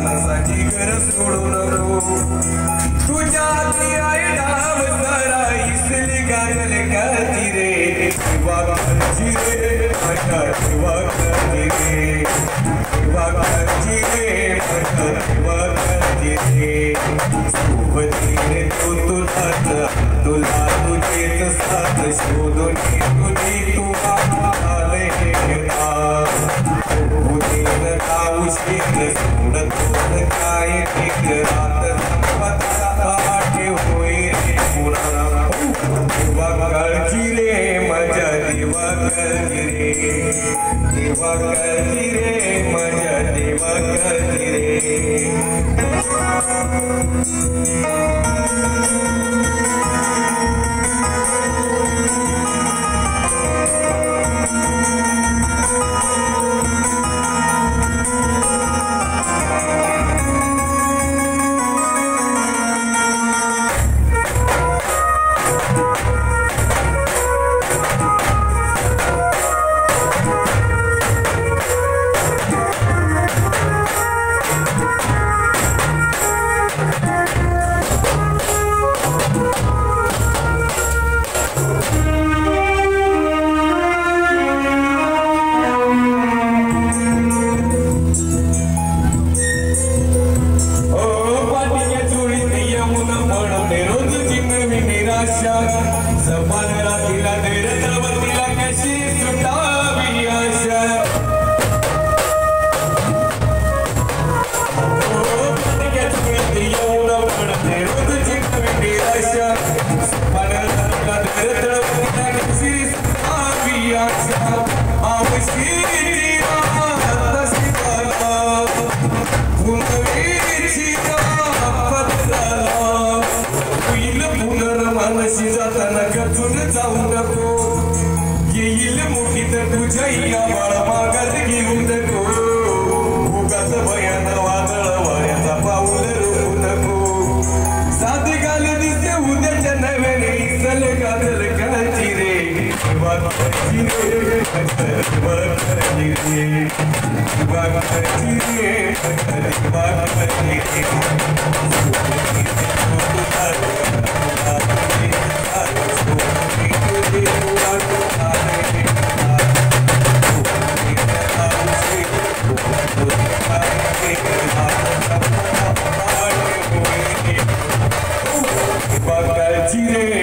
माणसाची गरज सोडू नको तुझ्या इसली गाजल करती रे शिवा करती रे शिवा करती रे शिवा करती रे शिवा करती रे सोबतीने तू तुला तुझेच साथ शोधून तुझी तू आले काय रात संपत्ती होईल देवा करती रे माझ्या देवा करती रे देवा करती रे माझ्या देवा करती रे जाताना गजून जाऊ नको येईल मोठी तर तुझ्या या बाळ मागात घेऊन नको भोगाच भयान वादळ वाऱ्याचा पाऊल रोवू नको साधी गाल दिसते उद्याच्या नव्याने इसल गाजल करायची रे शिवा करायची रे शिवा करायची रे शिवा करायची रे शिवा करायची रे